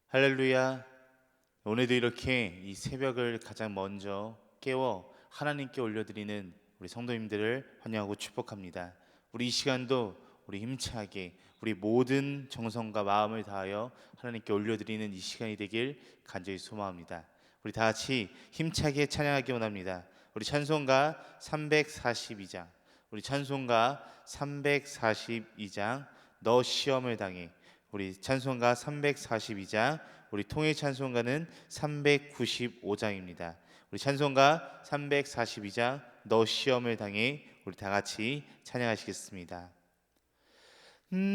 할렐루야. 오늘도 이렇게 이 새벽을 가장 먼저 깨워 하나님께 올려드리는 우리 성도님들을 환영하고 축복합니다. 우리 이 시간도 우리 힘차게 우리 모든 정성과 마음을 다하여 하나님께 올려드리는 이 시간이 되길 간절히 소망합니다. 우리 다 같이 힘차게 찬양하기 원합니다. 우리 찬송가 342장, 우리 찬송가 342장 너 시험을 당해. 우리 찬송가 342장, 우리 통일 찬송가는 395장입니다. 우리 찬송가 342장 너 시험을 당해 우리 다 같이 찬양하시겠습니다.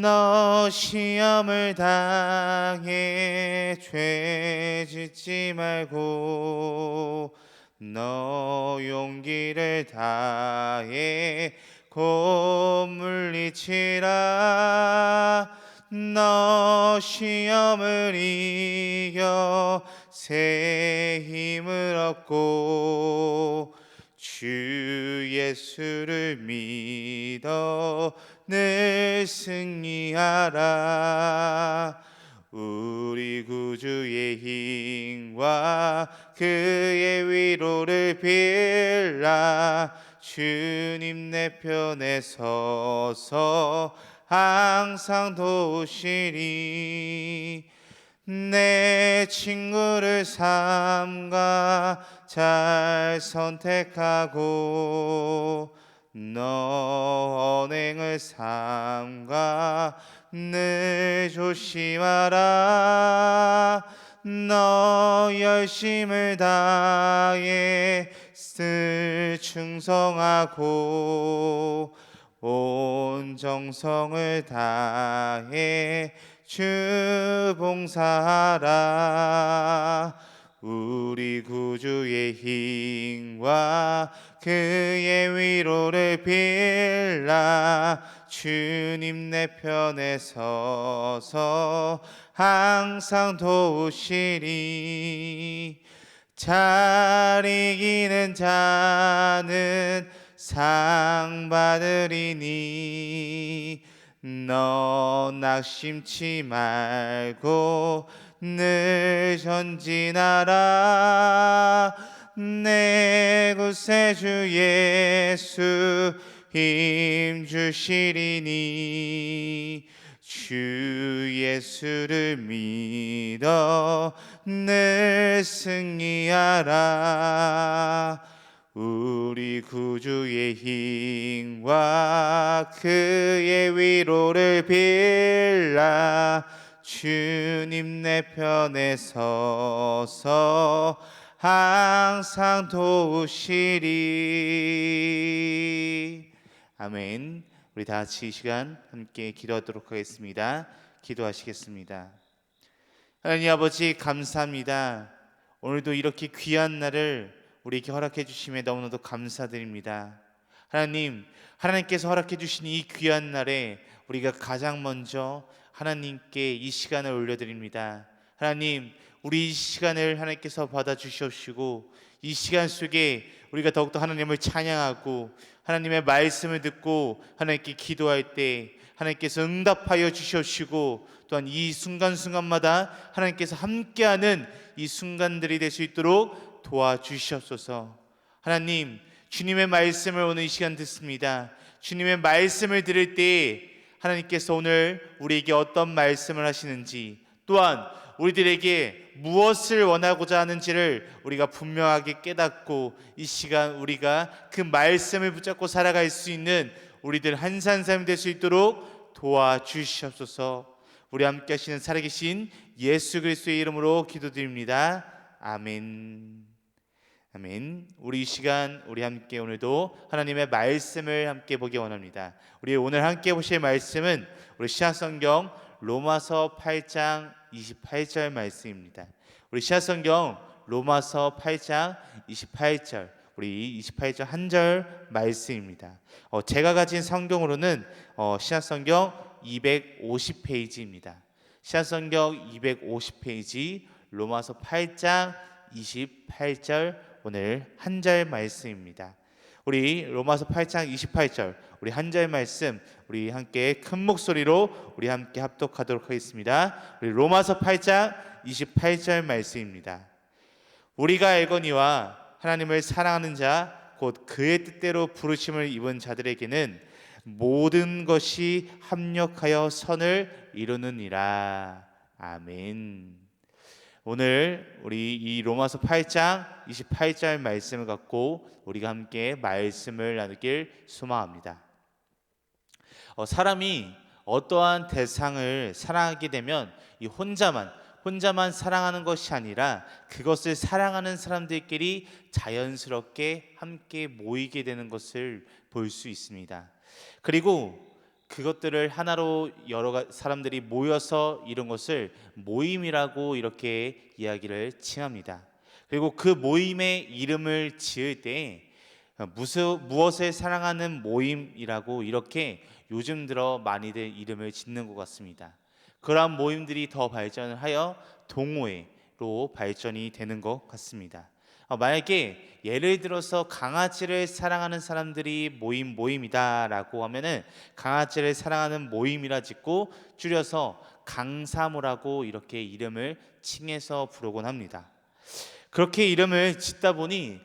너 시험을 당해 죄 짓지 말고 너 용기를 다해 곧 물리치라. 너 시험을 이겨 새 힘을 얻고 주 예수를 믿어 늘 승리하라. 우리 구주의 힘과 그의 위로를 빌라. 주님 내 편에 서서 항상 도우시리. 내 친구를 삼가 잘 선택하고 너 언행을 삼가 늘 조심하라. 너 열심을 다해 쓸 충성하고 온 정성을 다해 주 봉사하라. 우리 구주의 힘과 그의 위로를 빌라. 주님 내 편에 서서 항상 도우시리. 잘 이기는 자는 상 받으리니 너 낙심치 말고 늘 전진하라. 내 구세주 예수 힘 주시리니 주 예수를 믿어 늘 승리하라. 우리 구주의 힘과 그의 위로를 빌라. 주님 내 편에 서서 항상 도우시리. 아멘. 우리 다 같이 이 시간 함께 기도하도록 하겠습니다. 기도하시겠습니다. 하나님 아버지 감사합니다. 오늘도 이렇게 귀한 날을 우리에게 허락해 주심에 너무나도 감사드립니다. 하나님께서 허락해 주신 이 귀한 날에 우리가 가장 먼저 하나님께 이 시간을 올려드립니다. 하나님, 우리 이 시간을 하나님께서 받아주시옵시고 이 시간 속에 우리가 더욱더 하나님을 찬양하고 하나님의 말씀을 듣고 하나님께 기도할 때 하나님께서 응답하여 주시옵시고 또한 이 순간순간마다 하나님께서 함께하는 이 순간들이 될 수 있도록 도와주시옵소서. 하나님, 주님의 말씀을 오늘 이 시간 듣습니다. 주님의 말씀을 들을 때 하나님께서 오늘 우리에게 어떤 말씀을 하시는지, 또한 우리들에게 무엇을 원하고자 하는지를 우리가 분명하게 깨닫고 이 시간 우리가 그 말씀을 붙잡고 살아갈 수 있는 우리들 한산 삶이 될 수 있도록 도와주시옵소서. 우리 함께 하시는 살아계신 예수 그리스도의 이름으로 기도드립니다. 아멘. 아멘. 우리 이 시간 우리 함께 오늘도 하나님의 말씀을 함께 보기 원합니다. 우리 오늘 함께 보실 말씀은 우리 시앗성경 로마서 8장 28절 말씀입니다. 우리 시앗성경 로마서 8장 28절, 우리 28절 한 절 말씀입니다. 제가 가진 성경으로는 시앗성경 250페이지입니다. 시앗성경 250페이지 로마서 8장 28절 오늘 한 절 말씀입니다. 우리 로마서 8장 28절 우리 한 절 말씀 우리 함께 큰 목소리로 우리 함께 합독하도록 하겠습니다. 우리 로마서 8장 28절 말씀입니다. 우리가 알거니와 하나님을 사랑하는 자 곧 그의 뜻대로 부르심을 입은 자들에게는 모든 것이 합력하여 선을 이루느니라. 아멘. 오늘 우리 이 로마서 8장 28절 말씀을 갖고 우리가 함께 말씀을 나누길 소망합니다. 사람이 어떠한 대상을 사랑하게 되면 이 혼자만 사랑하는 것이 아니라 그것을 사랑하는 사람들끼리 자연스럽게 함께 모이게 되는 것을 볼 수 있습니다. 그리고 그것들을 하나로 여러 사람들이 모여서 이룬 것을 모임이라고 이렇게 이야기를 칭합니다. 그리고 그 모임의 이름을 지을 때 무엇을 사랑하는 모임이라고 이렇게 요즘 들어 많이들 이름을 짓는 것 같습니다. 그러한 모임들이 더 발전을 하여 동호회로 발전이 되는 것 같습니다. 만약에 예를 들어서 강아지를 사랑하는 사람들이 모임이다라고 하면은 강아지를 사랑하는 모임이라 짓고 줄여서 강사모라고 이렇게 이름을 칭해서 부르곤 합니다. 그렇게 이름을 짓다 보니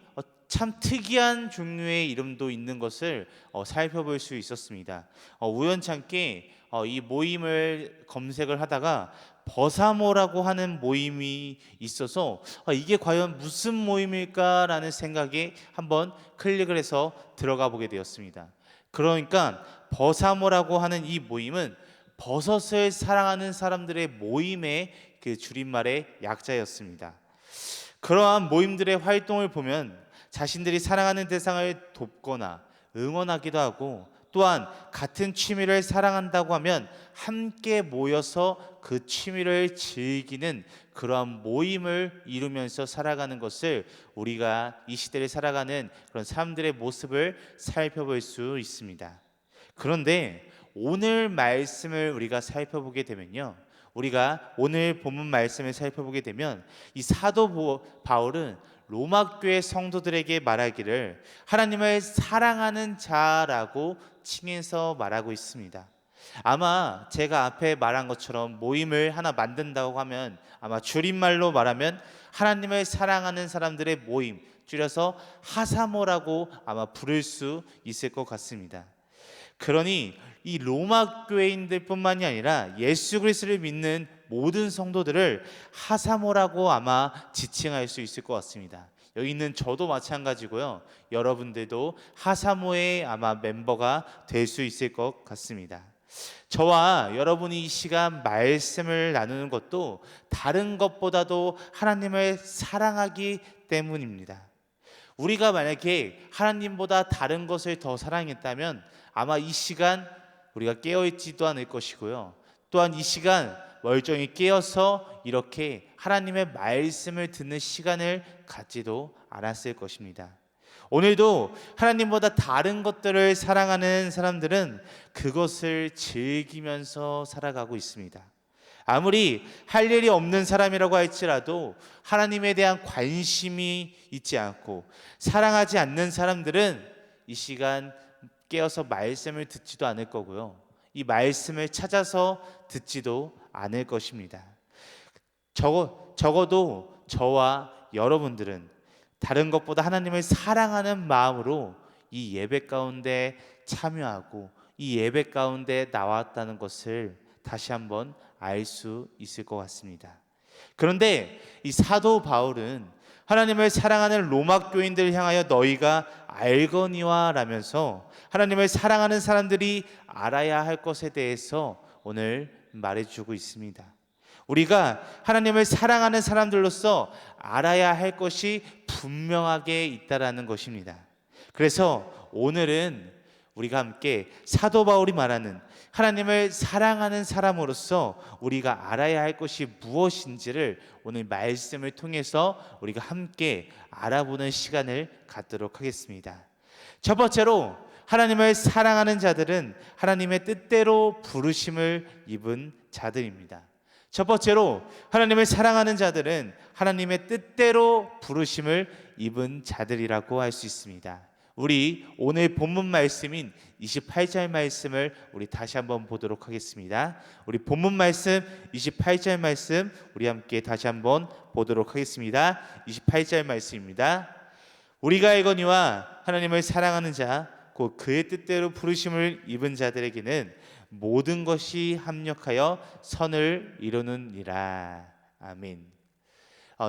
참 특이한 종류의 이름도 있는 것을 살펴볼 수 있었습니다. 우연찮게 이 모임을 검색을 하다가 버사모라고 하는 모임이 있어서 이게 과연 무슨 모임일까라는 생각에 한번 클릭을 해서 들어가 보게 되었습니다. 그러니까 버사모라고 하는 이 모임은 버섯을 사랑하는 사람들의 모임의 그 줄임말의 약자였습니다. 그러한 모임들의 활동을 보면 자신들이 사랑하는 대상을 돕거나 응원하기도 하고 또한 같은 취미를 사랑한다고 하면 함께 모여서 그 취미를 즐기는 그러한 모임을 이루면서 살아가는 것을 우리가 이 시대를 살아가는 그런 사람들의 모습을 살펴볼 수 있습니다. 그런데 오늘 말씀을 우리가 살펴보게 되면요, 우리가 오늘 본문 말씀을 살펴보게 되면 이 사도 바울은 로마 교회 성도들에게 말하기를 하나님을 사랑하는 자라고 칭해서 말하고 있습니다. 아마 제가 앞에 말한 것처럼 모임을 하나 만든다고 하면 아마 줄임말로 말하면 하나님을 사랑하는 사람들의 모임, 줄여서 하사모라고 아마 부를 수 있을 것 같습니다. 그러니 이 로마 교회인들뿐만이 아니라 예수 그리스도를 믿는 모든 성도들을 하사모라고 아마 지칭할 수 있을 것 같습니다. 여기 있는 저도 마찬가지고요. 여러분들도 하사모의 아마 멤버가 될 수 있을 것 같습니다. 저와 여러분이 이 시간 말씀을 나누는 것도 다른 것보다도 하나님을 사랑하기 때문입니다. 우리가 만약에 하나님보다 다른 것을 더 사랑했다면 아마 이 시간 우리가 깨어있지도 않을 것이고요. 또한 이 시간 멀쩡히 깨어서 이렇게 하나님의 말씀을 듣는 시간을 갖지도 않았을 것입니다. 오늘도 하나님보다 다른 것들을 사랑하는 사람들은 그것을 즐기면서 살아가고 있습니다. 아무리 할 일이 없는 사람이라고 할지라도 하나님에 대한 관심이 있지 않고 사랑하지 않는 사람들은 이 시간 깨어서 말씀을 듣지도 않을 거고요. 이 말씀을 찾아서 듣지도 않을 것입니다. 적어도 저와 여러분들은 다른 것보다 하나님을 사랑하는 마음으로 이 예배 가운데 참여하고 이 예배 가운데 나왔다는 것을 다시 한번 알 수 있을 것 같습니다. 그런데 이 사도 바울은 하나님을 사랑하는 로마 교인들을 향하여 너희가 알거니와 라면서 하나님을 사랑하는 사람들이 알아야 할 것에 대해서 오늘 말해주고 있습니다. 우리가 하나님을 사랑하는 사람들로서 알아야 할 것이 분명하게 있다라는 것입니다. 그래서 오늘은 우리가 함께 사도 바울이 말하는 하나님을 사랑하는 사람으로서 우리가 알아야 할 것이 무엇인지를 오늘 말씀을 통해서 우리가 함께 알아보는 시간을 갖도록 하겠습니다. 첫 번째로 하나님을 사랑하는 자들은 하나님의 뜻대로 부르심을 입은 자들입니다. 첫 번째로 하나님을 사랑하는 자들은 하나님의 뜻대로 부르심을 입은 자들이라고 할 수 있습니다. 우리 오늘 본문 말씀인 28절 말씀을 우리 다시 한번 보도록 하겠습니다. 우리 본문 말씀 28절 말씀 우리 함께 다시 한번 보도록 하겠습니다. 28절 말씀입니다. 우리가 알거니와 하나님을 사랑하는 자 곧 그의 뜻대로 부르심을 입은 자들에게는 모든 것이 합력하여 선을 이루느니라. 아멘.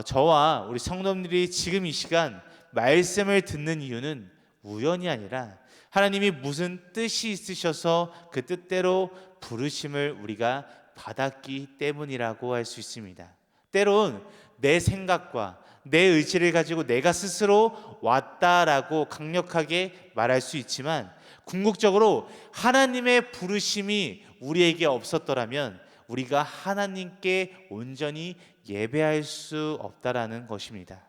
저와 우리 성도님들이 지금 이 시간 말씀을 듣는 이유는 우연이 아니라 하나님이 무슨 뜻이 있으셔서 그 뜻대로 부르심을 우리가 받았기 때문이라고 할 수 있습니다. 때론 내 생각과 내 의지를 가지고 내가 스스로 왔다라고 강력하게 말할 수 있지만, 궁극적으로 하나님의 부르심이 우리에게 없었더라면 우리가 하나님께 온전히 예배할 수 없다라는 것입니다.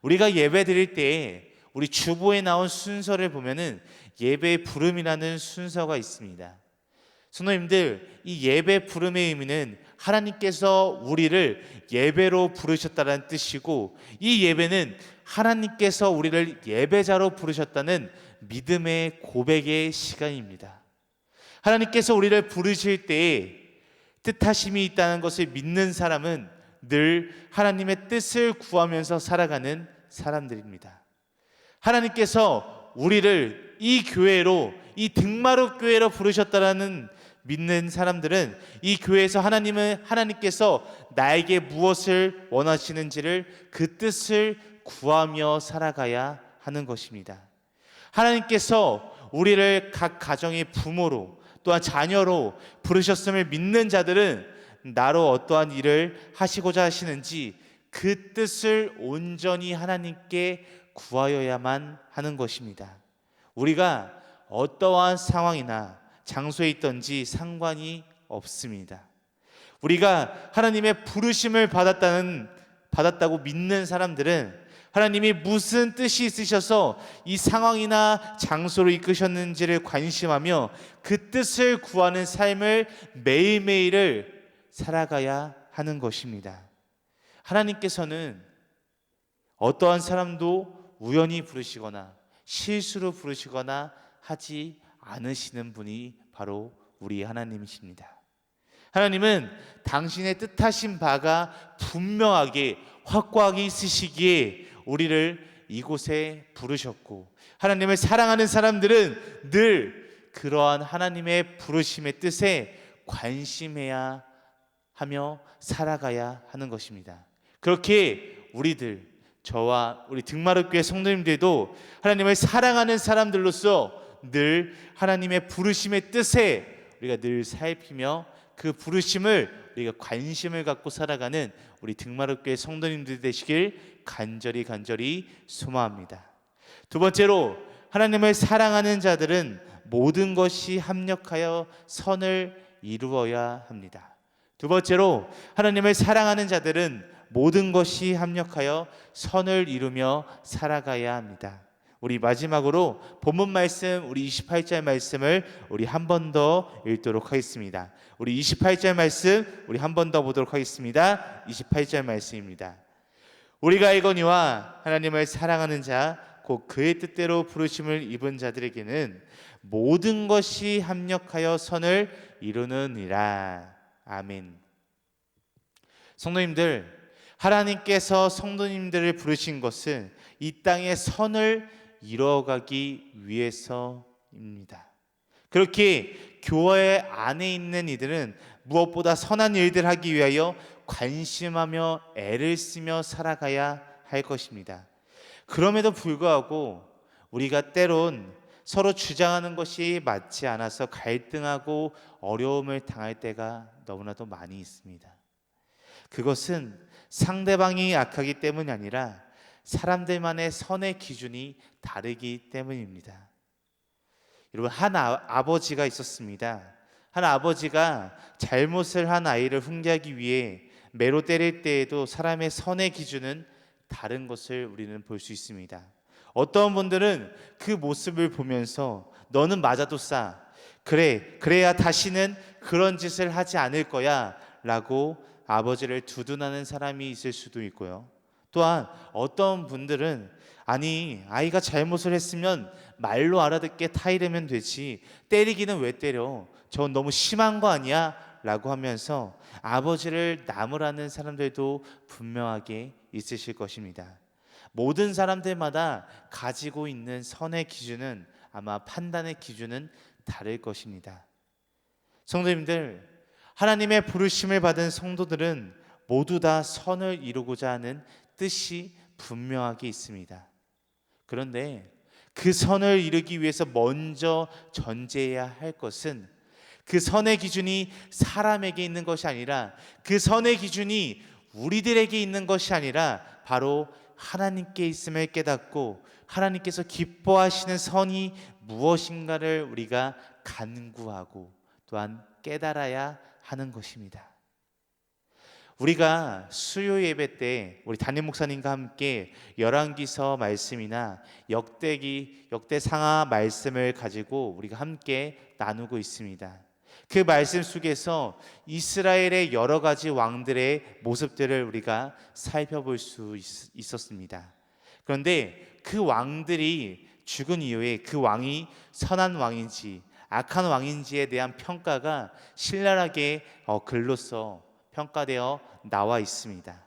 우리가 예배 드릴 때 우리 주보에 나온 순서를 보면은 예배 부름이라는 순서가 있습니다. 성도님들, 이 예배 부름의 의미는 하나님께서 우리를 예배로 부르셨다는 뜻이고, 이 예배는 하나님께서 우리를 예배자로 부르셨다는 믿음의 고백의 시간입니다. 하나님께서 우리를 부르실 때에 뜻하심이 있다는 것을 믿는 사람은 늘 하나님의 뜻을 구하면서 살아가는 사람들입니다. 하나님께서 우리를 이 교회로, 이 등마루 교회로 부르셨다라는 믿는 사람들은 이 교회에서 하나님께서 나에게 무엇을 원하시는지를 그 뜻을 구하며 살아가야 하는 것입니다. 하나님께서 우리를 각 가정의 부모로 또한 자녀로 부르셨음을 믿는 자들은 나로 어떠한 일을 하시고자 하시는지 그 뜻을 온전히 하나님께 구하여야만 하는 것입니다. 우리가 어떠한 상황이나 장소에 있든지 상관이 없습니다. 우리가 하나님의 부르심을 받았다고 믿는 사람들은 하나님이 무슨 뜻이 있으셔서 이 상황이나 장소로 이끄셨는지를 관심하며 그 뜻을 구하는 삶을 매일매일을 살아가야 하는 것입니다. 하나님께서는 어떠한 사람도 우연히 부르시거나 실수로 부르시거나 하지 않으시는 분이 바로 우리 하나님이십니다. 하나님은 당신의 뜻하신 바가 분명하게 확고하게 있으시기에 우리를 이곳에 부르셨고, 하나님을 사랑하는 사람들은 늘 그러한 하나님의 부르심의 뜻에 관심해야 하며 살아가야 하는 것입니다. 그렇게 우리들, 저와 우리 등마루교회 성도님들도 하나님을 사랑하는 사람들로서 늘 하나님의 부르심의 뜻에 우리가 늘 살피며 그 부르심을 우리가 관심을 갖고 살아가는 우리 등마루교회 성도님들 되시길 간절히 소망합니다. 두 번째로, 하나님을 사랑하는 자들은 모든 것이 합력하여 선을 이루어야 합니다. 두 번째로, 하나님을 사랑하는 자들은 모든 것이 합력하여 선을 이루며 살아가야 합니다. 우리 마지막으로 본문 말씀, 우리 28절 말씀을 우리 한 번 더 읽도록 하겠습니다. 우리 28절 말씀 우리 한 번 더 보도록 하겠습니다. 28절 말씀입니다. 우리가 알거니와 하나님을 사랑하는 자 곧 그의 뜻대로 부르심을 입은 자들에게는 모든 것이 합력하여 선을 이루느니라. 아멘. 성도님들, 하나님께서 성도님들을 부르신 것은 이 땅에 선을 이루어가기 위해서입니다. 그렇게 교회 안에 있는 이들은 무엇보다 선한 일들 하기 위하여 관심하며 애를 쓰며 살아가야 할 것입니다. 그럼에도 불구하고 우리가 때론 서로 주장하는 것이 맞지 않아서 갈등하고 어려움을 당할 때가 너무나도 많이 있습니다. 그것은 상대방이 악하기 때문이 아니라 사람들만의 선의 기준이 다르기 때문입니다. 여러분, 한 아버지가 있었습니다. 한 아버지가 잘못을 한 아이를 훈계하기 위해 매로 때릴 때에도 사람의 선의 기준은 다른 것을 우리는 볼 수 있습니다. 어떤 분들은 그 모습을 보면서 너는 맞아도 싸, 그래야 다시는 그런 짓을 하지 않을 거야 라고 아버지를 두둔하는 사람이 있을 수도 있고요. 또한 어떤 분들은 아니 아이가 잘못을 했으면 말로 알아듣게 타이르면 되지 때리기는 왜 때려? 저건 너무 심한 거 아니야? 라고 하면서 아버지를 나무라는 사람들도 분명하게 있으실 것입니다. 모든 사람들마다 가지고 있는 선의 기준은 아마 판단의 기준은 다를 것입니다. 성도님들, 하나님의 부르심을 받은 성도들은 모두 다 선을 이루고자 하는 뜻이 분명하게 있습니다. 그런데 그 선을 이루기 위해서 먼저 전제해야 할 것은 그 선의 기준이 사람에게 있는 것이 아니라 그 선의 기준이 우리들에게 있는 것이 아니라 바로 하나님께 있음을 깨닫고 하나님께서 기뻐하시는 선이 무엇인가를 우리가 간구하고 또한 깨달아야 하는 것입니다. 우리가 수요 예배 때 우리 담임 목사님과 함께 열왕기서 말씀이나 역대상하 말씀을 가지고 우리가 함께 나누고 있습니다. 그 말씀 속에서 이스라엘의 여러 가지 왕들의 모습들을 우리가 살펴볼 수 있었습니다. 그런데 그 왕들이 죽은 이후에 그 왕이 선한 왕인지 악한 왕인지에 대한 평가가 신랄하게 글로써 평가되어 나와 있습니다.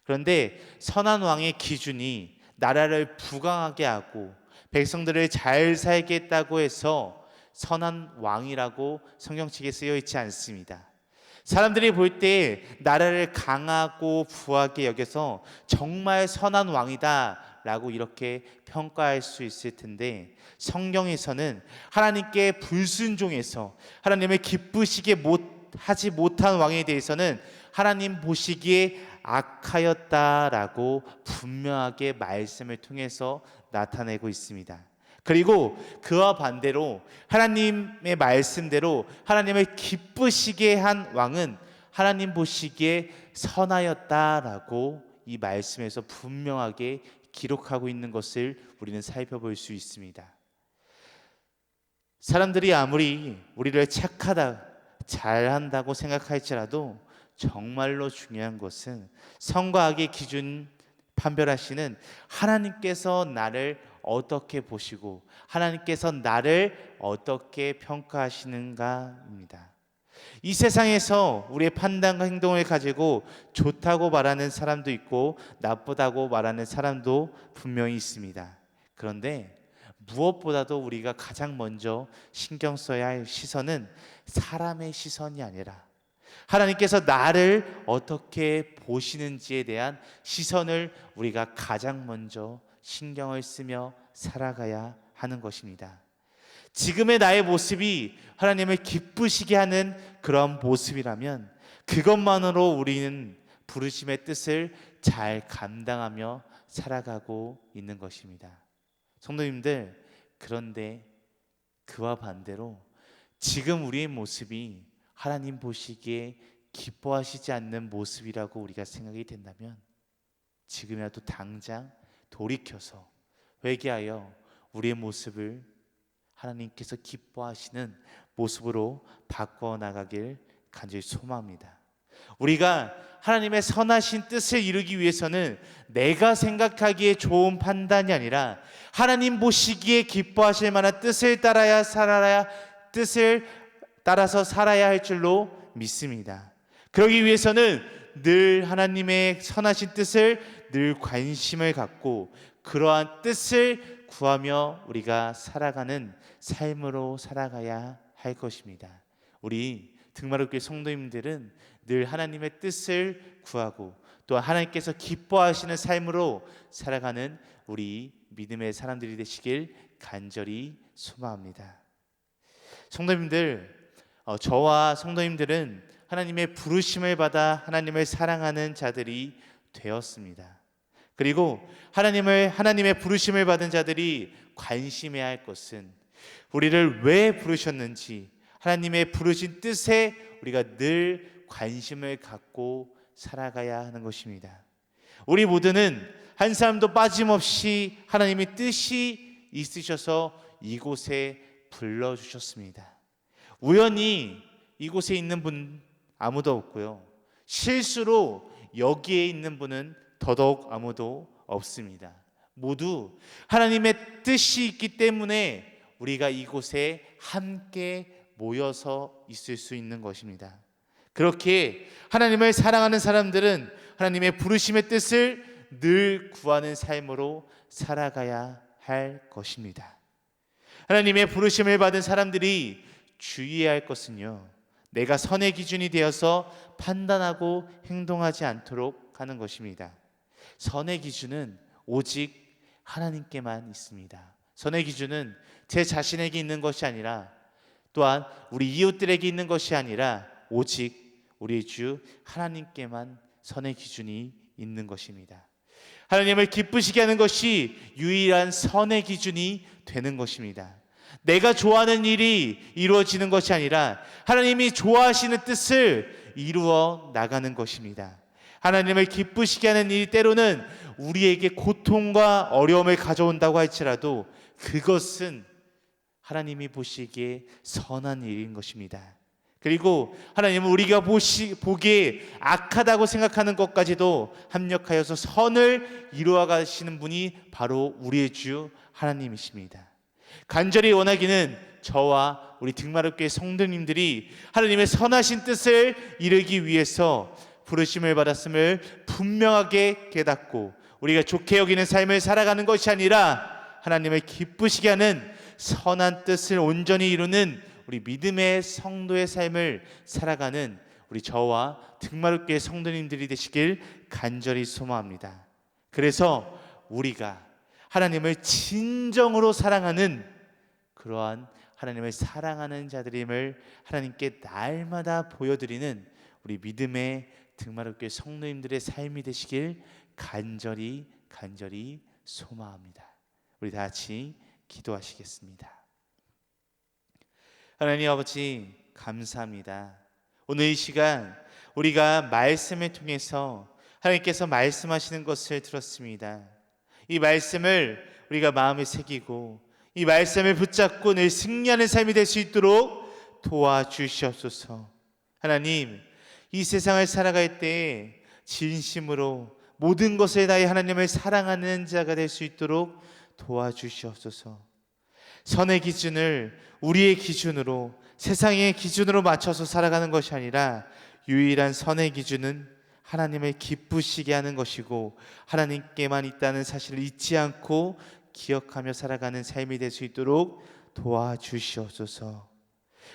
그런데 선한 왕의 기준이 나라를 부강하게 하고 백성들을 잘 살게 했다고 해서 선한 왕이라고 성경책에 쓰여 있지 않습니다. 사람들이 볼 때 나라를 강하고 부하게 여겨서 정말 선한 왕이다 라고 이렇게 평가할 수 있을 텐데, 성경에서는 하나님께 불순종해서 하나님을 기쁘시게 하지 못한 왕에 대해서는 하나님 보시기에 악하였다라고 분명하게 말씀을 통해서 나타내고 있습니다. 그리고 그와 반대로 하나님의 말씀대로 하나님을 기쁘시게 한 왕은 하나님 보시기에 선하였다라고 이 말씀에서 분명하게 기록하고 있는 것을 우리는 살펴볼 수 있습니다. 사람들이 아무리 우리를 착하다, 잘한다고 생각할지라도 정말로 중요한 것은 선과 악의 기준 판별하시는 하나님께서 나를 어떻게 보시고 하나님께서 나를 어떻게 평가하시는가입니다. 이 세상에서 우리의 판단과 행동을 가지고 좋다고 말하는 사람도 있고 나쁘다고 말하는 사람도 분명히 있습니다. 그런데 무엇보다도 우리가 가장 먼저 신경 써야 할 시선은 사람의 시선이 아니라 하나님께서 나를 어떻게 보시는지에 대한 시선을 우리가 가장 먼저 신경을 쓰며 살아가야 하는 것입니다. 지금의 나의 모습이 하나님을 기쁘시게 하는 그런 모습이라면 그것만으로 우리는 부르심의 뜻을 잘 감당하며 살아가고 있는 것입니다. 성도님들, 그런데 그와 반대로 지금 우리의 모습이 하나님 보시기에 기뻐하시지 않는 모습이라고 우리가 생각이 된다면 지금이라도 당장 돌이켜서 회개하여 우리의 모습을 하나님께서 기뻐하시는 모습으로 바꿔 나가길 간절히 소망합니다. 우리가 하나님의 선하신 뜻을 이루기 위해서는 내가 생각하기에 좋은 판단이 아니라 하나님 보시기에 기뻐하실 만한 뜻을 따라서 살아야 할 줄로 믿습니다. 그러기 위해서는 늘 하나님의 선하신 뜻을 늘 관심을 갖고 그러한 뜻을 구하며 우리가 살아가는 삶으로 살아가야 할 것입니다. 우리 등마루교회 성도님들은 늘 하나님의 뜻을 구하고 또 하나님께서 기뻐하시는 삶으로 살아가는 우리 믿음의 사람들이 되시길 간절히 소망합니다. 성도님들, 저와 성도님들은 하나님의 부르심을 받아 하나님을 사랑하는 자들이 되었습니다. 그리고 하나님의 부르심을 받은 자들이 관심해야 할 것은 우리를 왜 부르셨는지 하나님의 부르신 뜻에 우리가 늘 관심을 갖고 살아가야 하는 것입니다. 우리 모두는 한 사람도 빠짐없이 하나님의 뜻이 있으셔서 이곳에 불러주셨습니다. 우연히 이곳에 있는 분 아무도 없고요. 실수로 여기에 있는 분은 더더욱 아무도 없습니다. 모두 하나님의 뜻이 있기 때문에 우리가 이곳에 함께 모여서 있을 수 있는 것입니다. 그렇게 하나님을 사랑하는 사람들은 하나님의 부르심의 뜻을 늘 구하는 삶으로 살아가야 할 것입니다. 하나님의 부르심을 받은 사람들이 주의해야 할 것은요, 내가 선의 기준이 되어서 판단하고 행동하지 않도록 하는 것입니다. 선의 기준은 오직 하나님께만 있습니다. 선의 기준은 제 자신에게 있는 것이 아니라, 또한 우리 이웃들에게 있는 것이 아니라 오직 우리 주 하나님께만 선의 기준이 있는 것입니다. 하나님을 기쁘시게 하는 것이 유일한 선의 기준이 되는 것입니다. 내가 좋아하는 일이 이루어지는 것이 아니라 하나님이 좋아하시는 뜻을 이루어 나가는 것입니다. 하나님을 기쁘시게 하는 일이 때로는 우리에게 고통과 어려움을 가져온다고 할지라도 그것은 하나님이 보시기에 선한 일인 것입니다. 그리고 하나님은 우리가 보기에 악하다고 생각하는 것까지도 합력하여서 선을 이루어 가시는 분이 바로 우리의 주 하나님이십니다. 간절히 원하기는 저와 우리 등마룻교회 성도님들이 하나님의 선하신 뜻을 이루기 위해서 부르심을 받았음을 분명하게 깨닫고 우리가 좋게 여기는 삶을 살아가는 것이 아니라 하나님을 기쁘시게 하는 선한 뜻을 온전히 이루는 우리 믿음의 성도의 삶을 살아가는 우리 저와 등마룻교회 성도님들이 되시길 간절히 소망합니다. 그래서 우리가 하나님을 진정으로 사랑하는 그러한 하나님을 사랑하는 자들임을 하나님께 날마다 보여드리는 우리 믿음의 등마룻교회 성도님들의 삶이 되시길 간절히 소망합니다. 우리 다 같이 기도하시겠습니다. 하나님 아버지, 감사합니다. 오늘 이 시간 우리가 말씀을 통해서 하나님께서 말씀하시는 것을 들었습니다. 이 말씀을 우리가 마음에 새기고 이 말씀을 붙잡고 늘 승리하는 삶이 될 수 있도록 도와주시옵소서. 하나님, 이 세상을 살아갈 때 진심으로 모든 것을 다해 하나님을 사랑하는 자가 될 수 있도록 도와주시옵소서. 선의 기준을 우리의 기준으로, 세상의 기준으로 맞춰서 살아가는 것이 아니라 유일한 선의 기준은 하나님을 기쁘시게 하는 것이고 하나님께만 있다는 사실을 잊지 않고 기억하며 살아가는 삶이 될 수 있도록 도와주시옵소서.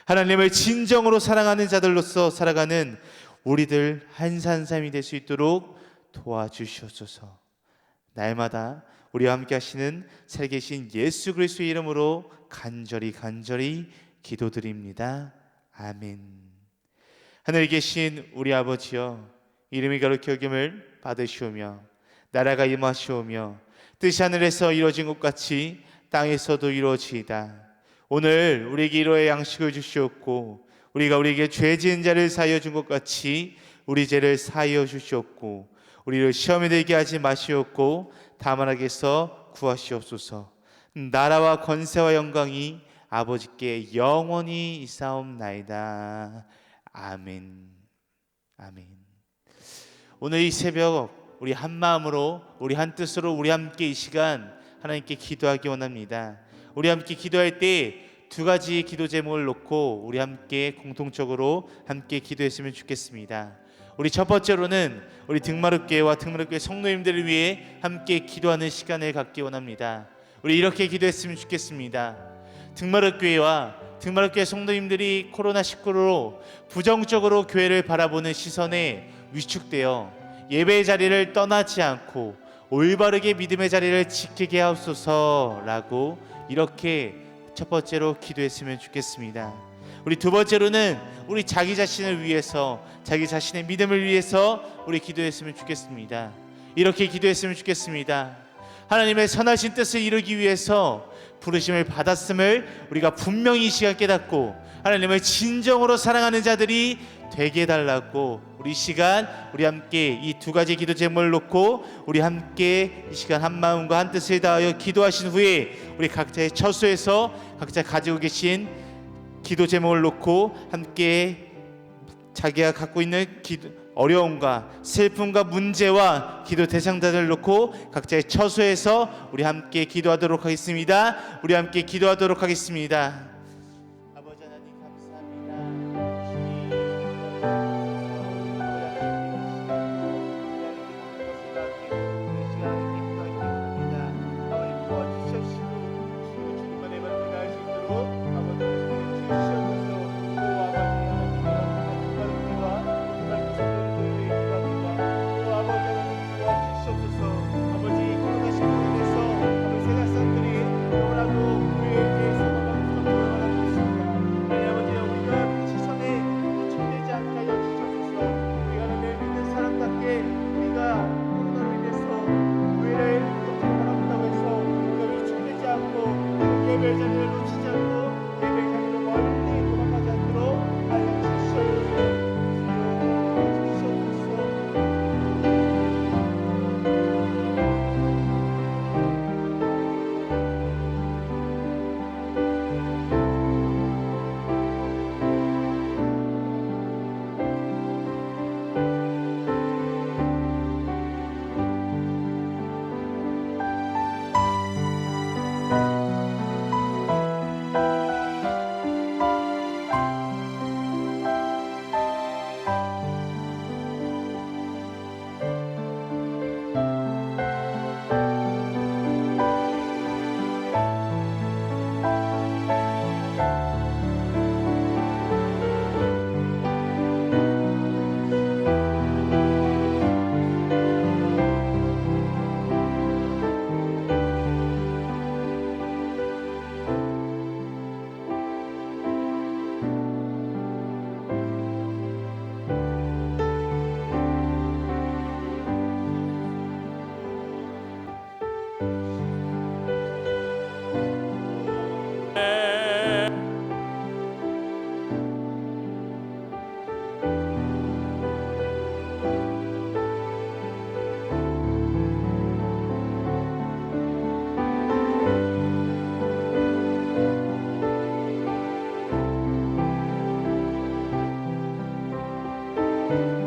하나님을 진정으로 사랑하는 자들로서 살아가는 우리들 한산삼이 될 수 있도록 도와주시옵소서. 날마다 우리와 함께 하시는 살계신 예수 그리스도의 이름으로 간절히 기도드립니다. 아멘. 하늘에 계신 우리 아버지여, 이름이 거룩히 여김을 받으시오며 나라가 임하시오며 뜻이 하늘에서 이루어진 것 같이 땅에서도 이루어지이다. 오늘 우리에게 일용할 양식을 주시옵고 우리가 우리에게 죄 지은 자를 사하여 준 것 같이 우리 죄를 사하여 주시옵고 우리를 시험에 들게 하지 마시옵고 다만 악에서 구하시옵소서. 나라와 권세와 영광이 아버지께 영원히 있사옵나이다. 아멘. 아멘. 오늘 이 새벽 우리 한 마음으로, 우리 한 뜻으로, 우리 함께 이 시간 하나님께 기도하기 원합니다. 우리 함께 기도할 때 두 가지 기도 제목을 놓고 우리 함께 공통적으로 함께 기도했으면 좋겠습니다. 우리 첫 번째로는 우리 등마룻교회와 등마룻교회 성도님들을 위해 함께 기도하는 시간을 갖기 원합니다. 우리 이렇게 기도했으면 좋겠습니다. 등마룻교회와 등마룻교회 성도님들이 코로나19로 부정적으로 교회를 바라보는 시선에 위축되어 예배의 자리를 떠나지 않고 올바르게 믿음의 자리를 지키게 하옵소서라고 이렇게 첫 번째로 기도했으면 좋겠습니다. 우리 두 번째로는 우리 자기 자신을 위해서, 자기 자신의 믿음을 위해서 우리 기도했으면 좋겠습니다. 이렇게 기도했으면 좋겠습니다. 하나님의 선하신 뜻을 이루기 위해서 부르심을 받았음을 우리가 분명히 이 시간 깨닫고 하나님을 진정으로 사랑하는 자들이 되게 해달라고 우리 시간 우리 함께 이 두 가지 기도 제목을 놓고 우리 함께 이 시간 한 마음과 한 뜻을 다하여 기도하신 후에 우리 각자의 처소에서 각자 가지고 계신 기도 제목을 놓고 함께 자기가 갖고 있는 어려움과 슬픔과 문제와 기도 대상자들을 놓고 각자의 처소에서 우리 함께 기도하도록 하겠습니다. 우리 함께 기도하도록 하겠습니다. 아버지 하나님 예배 자리를 놓치지 않고 예배 자리로 멀리 도망가지 않도록 하여 Thank you.